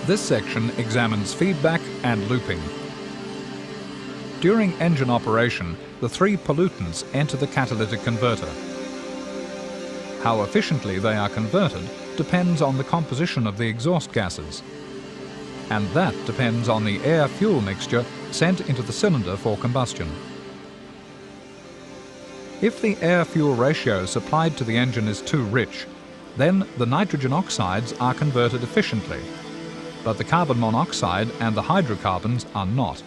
This section examines feedback and looping. During engine operation, the three pollutants enter the catalytic converter. How efficiently they are converted depends on the composition of the exhaust gases. And that depends on the air-fuel mixture sent into the cylinder for combustion. If the air-fuel ratio supplied to the engine is too rich, then the nitrogen oxides are converted efficiently, but the carbon monoxide and the hydrocarbons are not.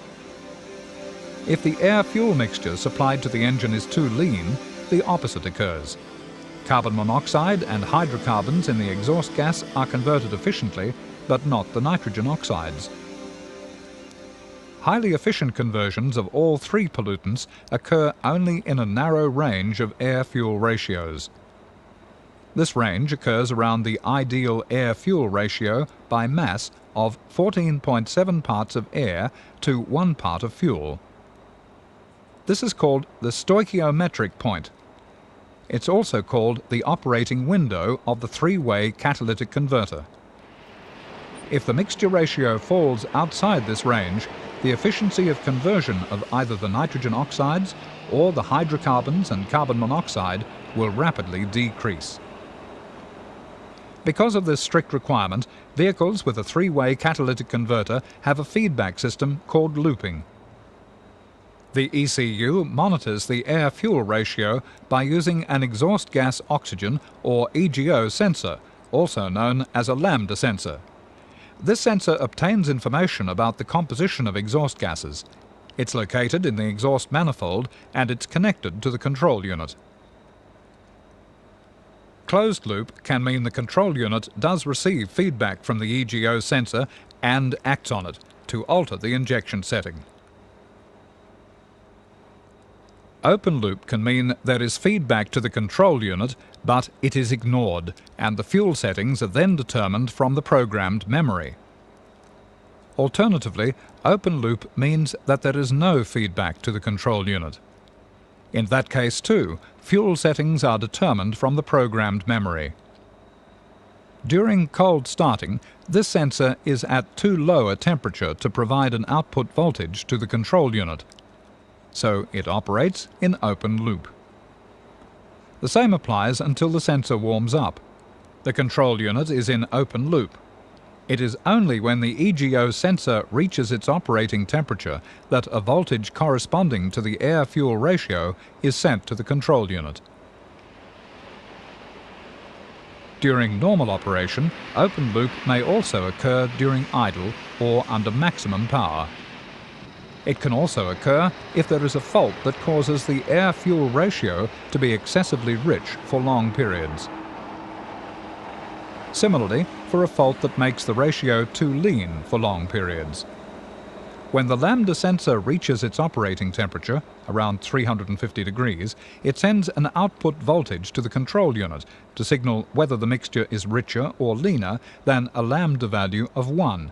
If the air-fuel mixture supplied to the engine is too lean, the opposite occurs. Carbon monoxide and hydrocarbons in the exhaust gas are converted efficiently, but not the nitrogen oxides. Highly efficient conversions of all three pollutants occur only in a narrow range of air-fuel ratios. This range occurs around the ideal air-fuel ratio by mass of 14.7 parts of air to 1 part of fuel. This is called the stoichiometric point. It's also called the operating window of the three-way catalytic converter. If the mixture ratio falls outside this range, the efficiency of conversion of either the nitrogen oxides or the hydrocarbons and carbon monoxide will rapidly decrease. Because of this strict requirement, vehicles with a three-way catalytic converter have a feedback system called looping. The ECU monitors the air-fuel ratio by using an exhaust gas oxygen or EGO sensor, also known as a lambda sensor. This sensor obtains information about the composition of exhaust gases. It's located in the exhaust manifold and it's connected to the control unit. Closed loop can mean the control unit does receive feedback from the EGO sensor and acts on it to alter the injection setting. Open loop can mean there is feedback to the control unit, but it is ignored, and the fuel settings are then determined from the programmed memory. Alternatively, open loop means that there is no feedback to the control unit. In that case too, fuel settings are determined from the programmed memory. During cold starting, this sensor is at too low a temperature to provide an output voltage to the control unit, so it operates in open loop. The same applies until the sensor warms up. The control unit is in open loop. It is only when the EGO sensor reaches its operating temperature that a voltage corresponding to the air-fuel ratio is sent to the control unit. During normal operation, open loop may also occur during idle or under maximum power. It can also occur if there is a fault that causes the air-fuel ratio to be excessively rich for long periods. Similarly, for a fault that makes the ratio too lean for long periods. When the lambda sensor reaches its operating temperature, around 350 degrees, it sends an output voltage to the control unit to signal whether the mixture is richer or leaner than a lambda value of 1.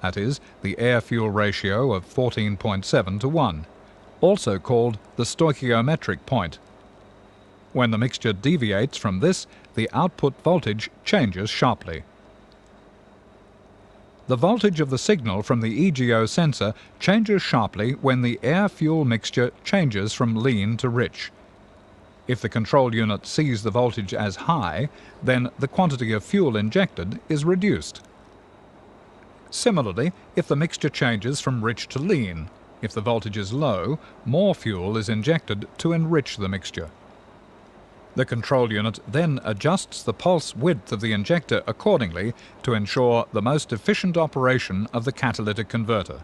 That is, the air-fuel ratio of 14.7 to 1, also called the stoichiometric point. When the mixture deviates from this, the output voltage changes sharply. The voltage of the signal from the EGO sensor changes sharply when the air-fuel mixture changes from lean to rich. If the control unit sees the voltage as high, then the quantity of fuel injected is reduced. Similarly, if the mixture changes from rich to lean, if the voltage is low, more fuel is injected to enrich the mixture. The control unit then adjusts the pulse width of the injector accordingly to ensure the most efficient operation of the catalytic converter.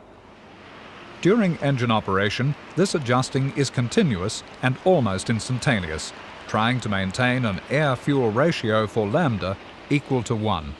During engine operation, this adjusting is continuous and almost instantaneous, trying to maintain an air-fuel ratio for lambda equal to 1.